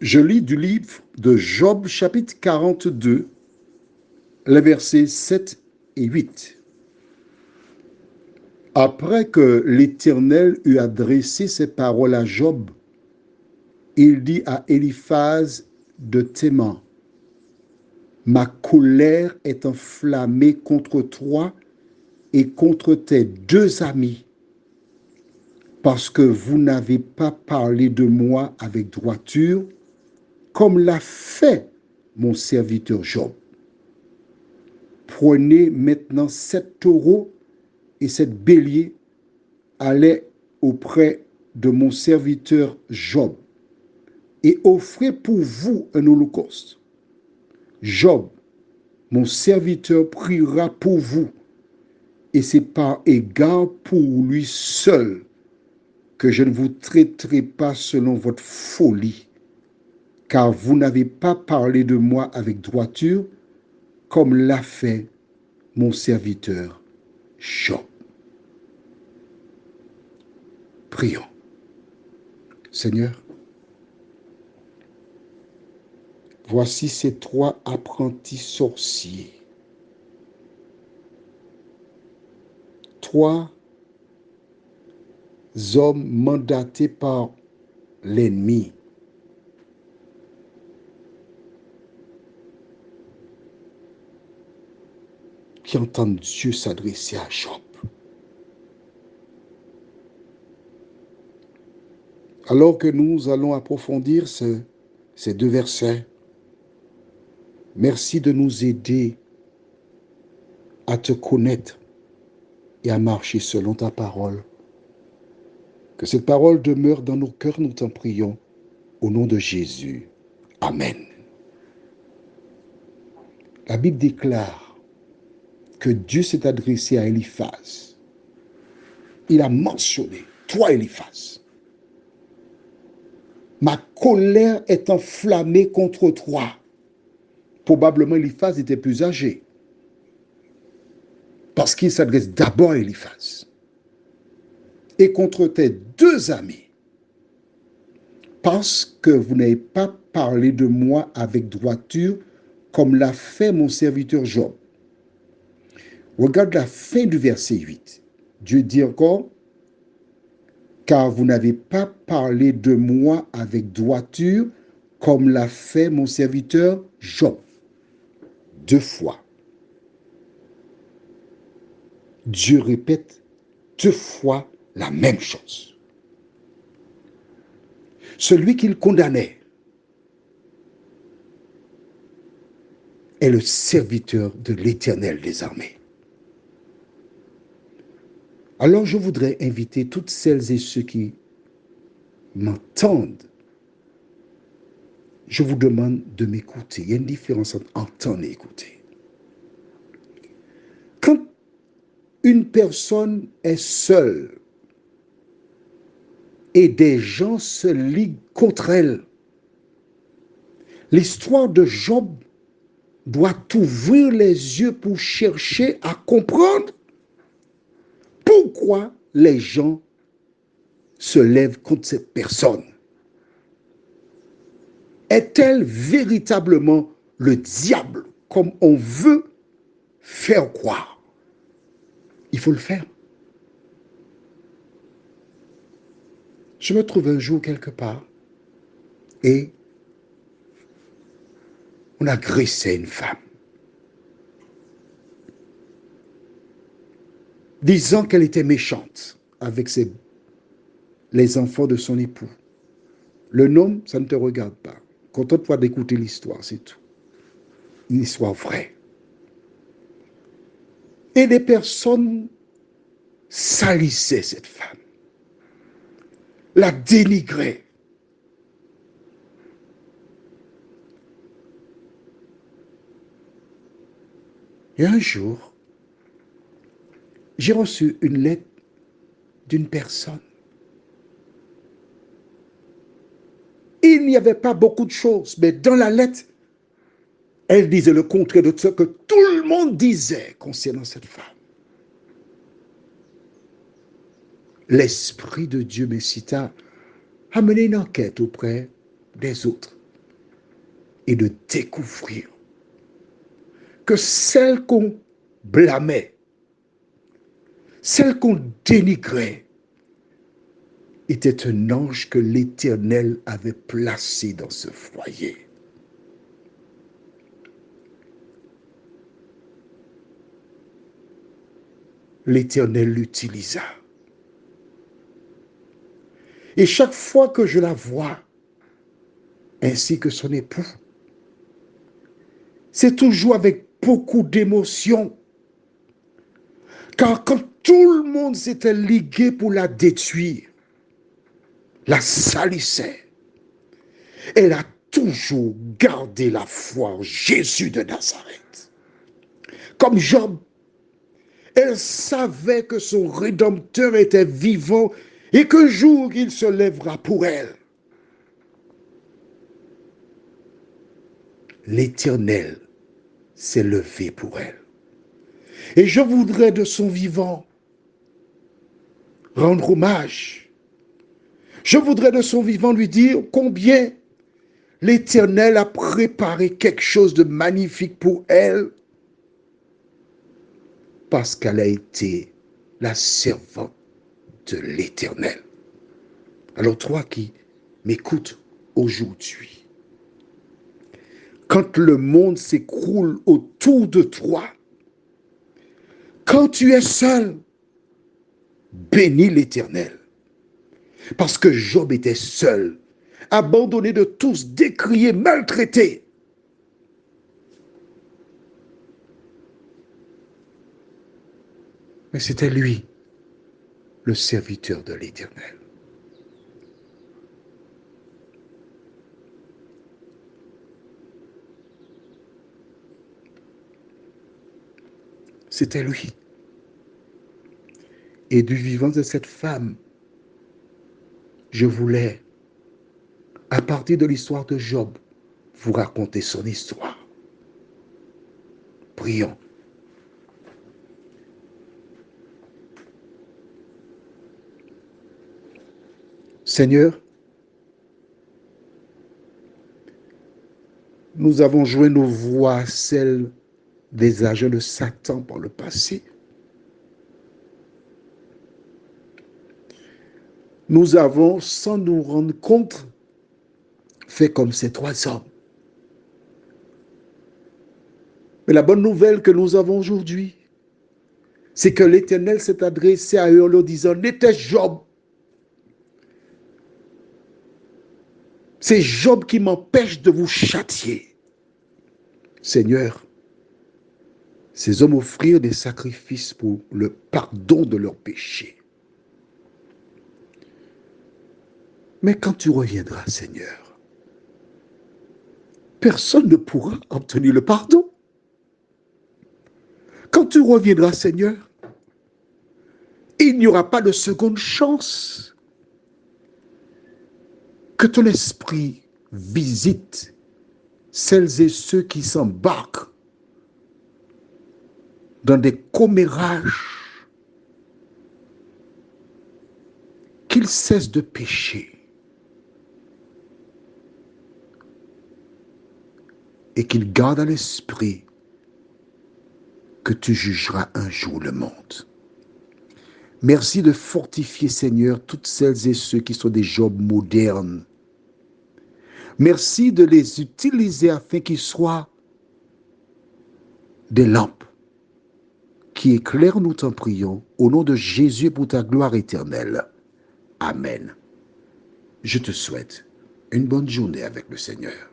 Je lis du livre de Job, chapitre 42, les versets 7 et 8. Après que l'Éternel eut adressé ces paroles à Job, il dit à Éliphaz de Théman, ma colère est enflammée contre toi et contre tes deux amis, parce que vous n'avez pas parlé de moi avec droiture, comme l'a fait mon serviteur Job. Prenez maintenant 7 taureaux et 7 béliers, allez auprès de mon serviteur Job et offrez pour vous un holocauste. Job, mon serviteur, priera pour vous, et c'est par égard pour lui seul que je ne vous traiterai pas selon votre folie, car vous n'avez pas parlé de moi avec droiture, comme l'a fait mon serviteur Job. Prions. Seigneur, voici ces 3 apprentis sorciers. 3 hommes mandatés par l'ennemi qui entendent Dieu s'adresser à Job. Alors que nous allons approfondir ces 2 versets, merci de nous aider à te connaître et à marcher selon ta parole. Que cette parole demeure dans nos cœurs, nous t'en prions, au nom de Jésus. Amen. La Bible déclare que Dieu s'est adressé à Éliphaz. Il a mentionné, toi Éliphaz, ma colère est enflammée contre toi. Probablement Éliphaz était plus âgé, parce qu'il s'adresse d'abord à Éliphaz. Et contre tes deux amis, parce que vous n'avez pas parlé de moi avec droiture, comme l'a fait mon serviteur Job. Regarde la fin du verset 8. Dieu dit encore, car vous n'avez pas parlé de moi avec droiture, comme l'a fait mon serviteur Job. 2 fois. Dieu répète 2 fois la même chose. Celui qu'il condamnait est le serviteur de l'Éternel des armées. Alors je voudrais inviter toutes celles et ceux qui m'entendent. Je vous demande de m'écouter. Il y a une différence entre entendre et écouter. Quand une personne est seule et des gens se liguent contre elle, l'histoire de Job doit ouvrir les yeux pour chercher à comprendre pourquoi les gens se lèvent contre cette personne. Est-elle véritablement le diable comme on veut faire croire? Il faut le faire. Je me trouve un jour quelque part et on agressait une femme, disant qu'elle était méchante avec les enfants de son époux. Le nom, ça ne te regarde pas. Contente-toi d'écouter l'histoire, c'est tout. Une histoire vraie. Et des personnes salissaient cette femme, la dénigraient. Et un jour, j'ai reçu une lettre d'une personne. Il n'y avait pas beaucoup de choses, mais dans la lettre, elle disait le contraire de ce que tout le monde disait concernant cette femme. L'Esprit de Dieu m'incita à mener une enquête auprès des autres. et de découvrir que celle qu'on blâmait, celle qu'on dénigrait, était un ange que l'Éternel avait placé dans ce foyer. L'Éternel l'utilisa. Et chaque fois que je la vois, ainsi que son époux, c'est toujours avec beaucoup d'émotion. Car quand tout le monde s'était ligué pour la détruire, la salissait, elle a toujours gardé la foi en Jésus de Nazareth. Comme Job, elle savait que son Rédempteur était vivant et qu'un jour il se lèvera pour elle. L'Éternel s'est levé pour elle. Et je voudrais de son vivant rendre hommage. Je voudrais de son vivant lui dire combien l'Éternel a préparé quelque chose de magnifique pour elle parce qu'elle a été la servante de l'Éternel. Alors toi qui m'écoutes aujourd'hui, quand le monde s'écroule autour de toi, quand tu es seul, bénis l'Éternel. Parce que Job était seul, abandonné de tous, décrié, maltraité. Mais c'était lui, le serviteur de l'Éternel. C'était lui. Et du vivant de cette femme, je voulais, à partir de l'histoire de Job, vous raconter son histoire. Prions. Seigneur, nous avons joint nos voix à celles des agents de Satan par le passé. Nous avons, sans nous rendre compte, fait comme ces trois hommes. Mais la bonne nouvelle que nous avons aujourd'hui, c'est que l'Éternel s'est adressé à eux en leur disant, n'était-ce Job? C'est Job qui m'empêche de vous châtier. Seigneur, ces hommes offrirent des sacrifices pour le pardon de leurs péchés. Mais quand tu reviendras, Seigneur, personne ne pourra obtenir le pardon. Quand tu reviendras, Seigneur, il n'y aura pas de seconde chance. Que ton esprit visite celles et ceux qui s'embarquent dans des commérages, qu'ils cessent de pécher et qu'ils gardent à l'esprit que tu jugeras un jour le monde. Merci de fortifier, Seigneur, toutes celles et ceux qui sont des Jobs modernes. Merci de les utiliser afin qu'ils soient des lampes qui éclairent, nous t'en prions, au nom de Jésus pour ta gloire éternelle. Amen. Je te souhaite une bonne journée avec le Seigneur.